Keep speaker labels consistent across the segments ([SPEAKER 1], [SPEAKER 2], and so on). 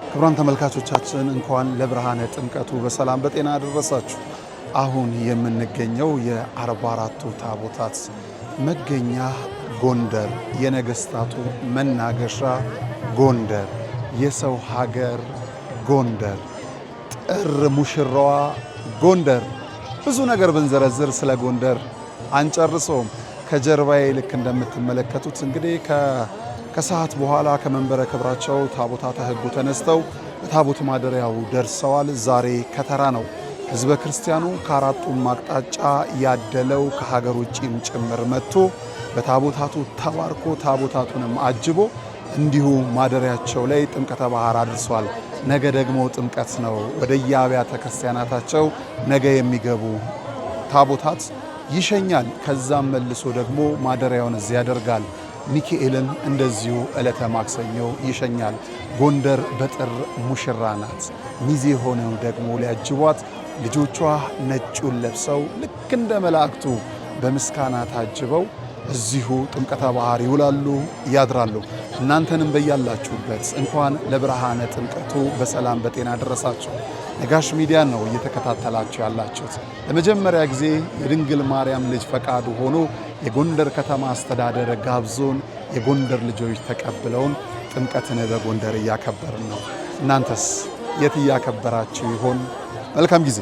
[SPEAKER 1] ክቡራን ተመልካቾቻችን እንኳን ለብርሃነ ጥምቀቱ በሰላም በጤና አደረሳችሁ። አሁን የምንገኘው የ44ቱ ታቦታት መገኛ ጎንደር፣ የነገስታቱ መናገሻ ጎንደር፣ የሰው ሀገር ጎንደር፣ ጥር ሙሽራዋ ጎንደር። ብዙ ነገር ብንዘረዝር ስለ ጎንደር አንጨርሰውም። ከጀርባዬ ልክ እንደምትመለከቱት እንግዲህ ከሰዓት በኋላ ከመንበረ ክብራቸው ታቦታተ ሕጉ ተነስተው በታቦት ማደሪያው ደርሰዋል። ዛሬ ከተራ ነው። ሕዝበ ክርስቲያኑ ከአራቱም አቅጣጫ ያደለው ከሀገር ውጭም ጭምር መጥቶ በታቦታቱ ተባርኮ ታቦታቱንም አጅቦ እንዲሁ ማደሪያቸው ላይ ጥምቀተ ባህር አድርሷል። ነገ ደግሞ ጥምቀት ነው። ወደ የአብያተ ክርስቲያናታቸው ነገ የሚገቡ ታቦታት ይሸኛል። ከዛም መልሶ ደግሞ ማደሪያውን እዚህ ያደርጋል። ሚካኤልን እንደዚሁ ዕለተ ማክሰኞ ይሸኛል። ጎንደር በጥር ሙሽራ ናት። ሚዜ ሆነው ደግሞ ሊያጅቧት ልጆቿ ነጩን ለብሰው ልክ እንደ መላእክቱ በምስጋና ታጅበው እዚሁ ጥምቀተ ባህር ይውላሉ ያድራሉ። እናንተንም በያላችሁበት እንኳን ለብርሃነ ጥምቀቱ በሰላም በጤና ደረሳችሁ። ነጋሽ ሚዲያ ነው እየተከታተላችሁ ያላችሁት። ለመጀመሪያ ጊዜ የድንግል ማርያም ልጅ ፈቃዱ ሆኖ የጎንደር ከተማ አስተዳደር ጋብዞን የጎንደር ልጆች ተቀብለውን ጥምቀትን በጎንደር እያከበርን ነው። እናንተስ የት እያከበራችሁ ይሆን? መልካም ጊዜ።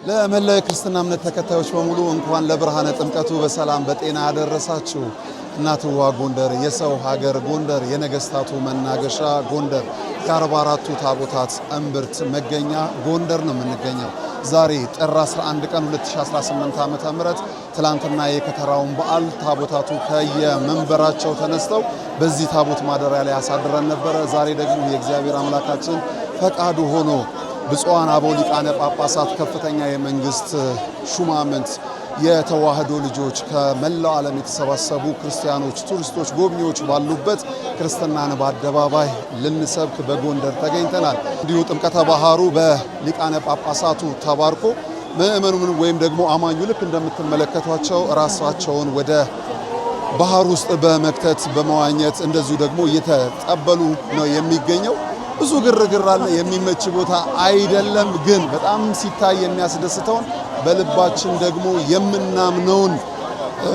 [SPEAKER 1] ለመላው የክርስትና እምነት ተከታዮች በሙሉ እንኳን ለብርሃነ ጥምቀቱ በሰላም በጤና ያደረሳችሁ። እናትዋ ጎንደር፣ የሰው ሀገር ጎንደር፣ የነገስታቱ መናገሻ ጎንደር፣ የ44ቱ ታቦታት እምብርት መገኛ ጎንደር ነው የምንገኘው። ዛሬ ጥር 11 ቀን 2018 ዓ.ም ትላንትና የከተራውን በዓል ታቦታቱ ከየመንበራቸው ተነስተው በዚህ ታቦት ማደሪያ ላይ አሳድረን ነበረ። ዛሬ ደግሞ የእግዚአብሔር አምላካችን ፈቃዱ ሆኖ ብፁዓን አበው ሊቃነ ጳጳሳት፣ ከፍተኛ የመንግስት ሹማምንት፣ የተዋህዶ ልጆች፣ ከመላው ዓለም የተሰባሰቡ ክርስቲያኖች፣ ቱሪስቶች፣ ጎብኚዎች ባሉበት ክርስትናን በአደባባይ ልንሰብክ በጎንደር ተገኝተናል። እንዲሁ ጥምቀተ ባህሩ በሊቃነ ጳጳሳቱ ተባርኮ ምእመኑን ወይም ደግሞ አማኙ ልክ እንደምትመለከቷቸው ራሳቸውን ወደ ባህር ውስጥ በመክተት በመዋኘት እንደዚሁ ደግሞ እየተጠበሉ ነው የሚገኘው። ብዙ ግርግር አለ። የሚመች ቦታ አይደለም፣ ግን በጣም ሲታይ የሚያስደስተውን በልባችን ደግሞ የምናምነውን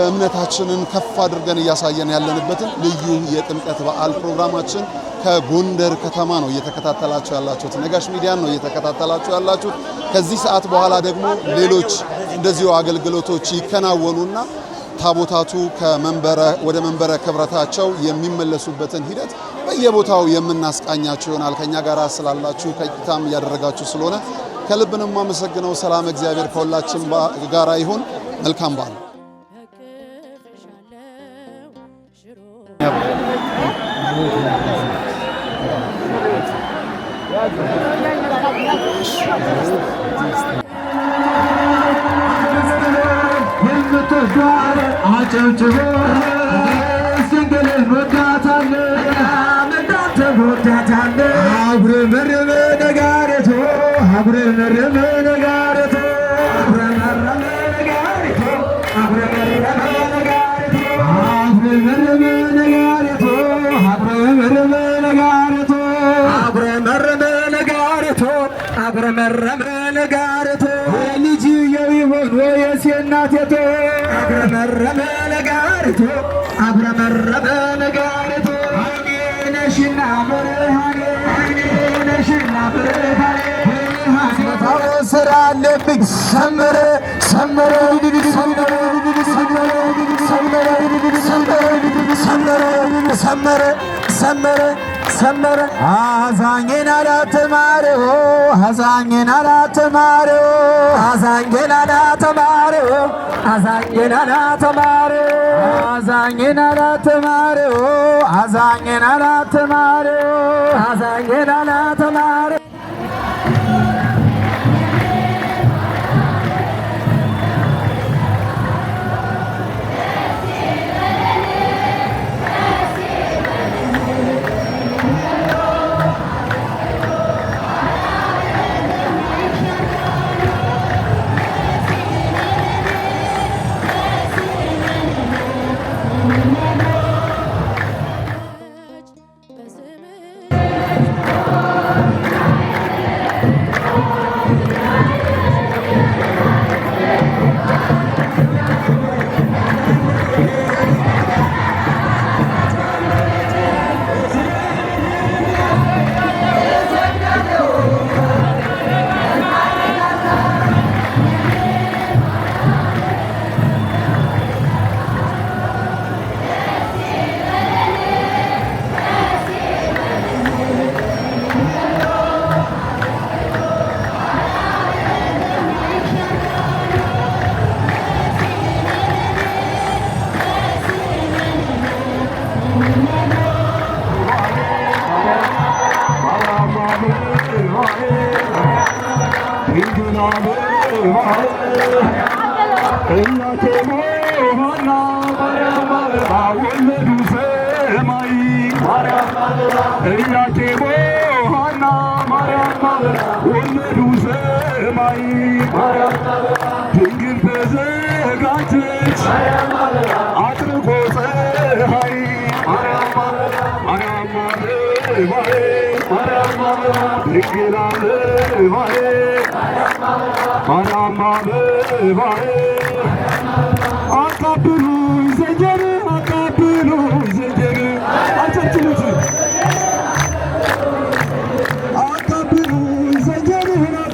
[SPEAKER 1] እምነታችንን ከፍ አድርገን እያሳየን ያለንበትን ልዩ የጥምቀት በዓል ፕሮግራማችን ከጎንደር ከተማ ነው እየተከታተላችሁ ያላችሁት። ነጋሽ ሚዲያን ነው እየተከታተላችሁ ያላችሁት። ከዚህ ሰዓት በኋላ ደግሞ ሌሎች እንደዚሁ አገልግሎቶች ይከናወኑና ታቦታቱ ወደ መንበረ ክብረታቸው የሚመለሱበትን ሂደት በየቦታው የምናስቃኛችሁ ይሆናል። ከኛ ጋር ስላላችሁ ከቂታም እያደረጋችሁ ስለሆነ ከልብንም አመሰግነው። ሰላም እግዚአብሔር ከሁላችን ጋር ይሁን። መልካም በዓል።
[SPEAKER 2] ሰመረ አዛኝን አላተማረው አዛኝን አላተማረው አዛኝን አላተማረው አዛኝን አላተማረው አዛኝን አላተማረው አዛኝን አላተማረው አዛኝን አላተማረው
[SPEAKER 3] Akabulu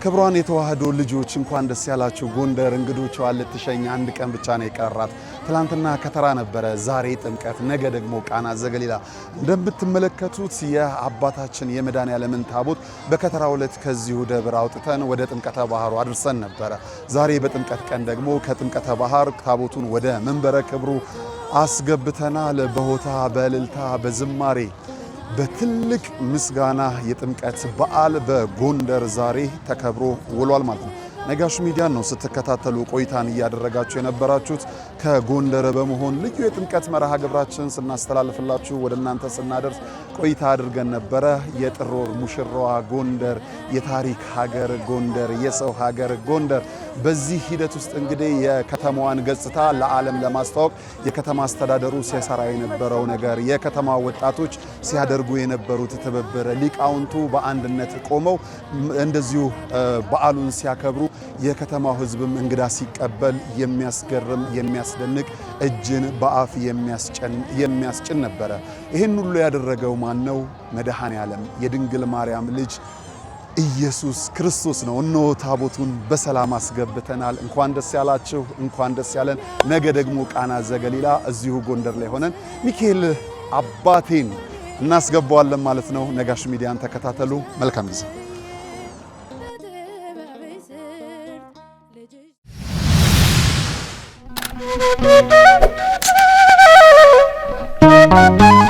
[SPEAKER 1] ክብሯን የተዋህዶ ልጆች እንኳን ደስ ያላችሁ። ጎንደር እንግዶቿን ልትሸኝ አንድ ቀን ብቻ ነው የቀራት። ትላንትና ከተራ ነበረ፣ ዛሬ ጥምቀት፣ ነገ ደግሞ ቃና ዘገሊላ። እንደምትመለከቱት የአባታችን የመድኃኔዓለምን ታቦት በከተራው ዕለት ከዚሁ ደብር አውጥተን ወደ ጥምቀተ ባህሩ አድርሰን ነበረ። ዛሬ በጥምቀት ቀን ደግሞ ከጥምቀተ ባህር ታቦቱን ወደ መንበረ ክብሩ አስገብተናል። በሆታ በእልልታ በዝማሬ በትልቅ ምስጋና የጥምቀት በዓል በጎንደር ዛሬ ተከብሮ ውሏል ማለት ነው። ነጋሽ ሚዲያ ነው ስትከታተሉ ቆይታን እያደረጋችሁ የነበራችሁት። ከጎንደር በመሆን ልዩ የጥምቀት መርሃ ግብራችን ስናስተላልፍላችሁ ወደ እናንተ ስናደርስ ቆይታ አድርገን ነበረ። የጥር ወር ሙሽራዋ ጎንደር፣ የታሪክ ሀገር ጎንደር፣ የሰው ሀገር ጎንደር። በዚህ ሂደት ውስጥ እንግዲህ የከተማዋን ገጽታ ለዓለም ለማስተዋወቅ የከተማ አስተዳደሩ ሲሰራ የነበረው ነገር፣ የከተማ ወጣቶች ሲያደርጉ የነበሩት ትብብር፣ ሊቃውንቱ በአንድነት ቆመው እንደዚሁ በዓሉን ሲያከብሩ የከተማው ሕዝብም እንግዳ ሲቀበል የሚያስገርም የሚያስደንቅ እጅን በአፍ የሚያስጭን ነበረ። ይህን ሁሉ ያደረገው ማን ነው? መድኃኔዓለም የድንግል ማርያም ልጅ ኢየሱስ ክርስቶስ ነው። እነሆ ታቦቱን በሰላም አስገብተናል። እንኳን ደስ ያላችሁ፣ እንኳን ደስ ያለን። ነገ ደግሞ ቃና ዘገሊላ እዚሁ ጎንደር ላይ ሆነን ሚካኤል አባቴን እናስገባዋለን ማለት ነው። ነጋሽ ሚዲያን ተከታተሉ። መልካም ጊዜ።
[SPEAKER 3] Thank you.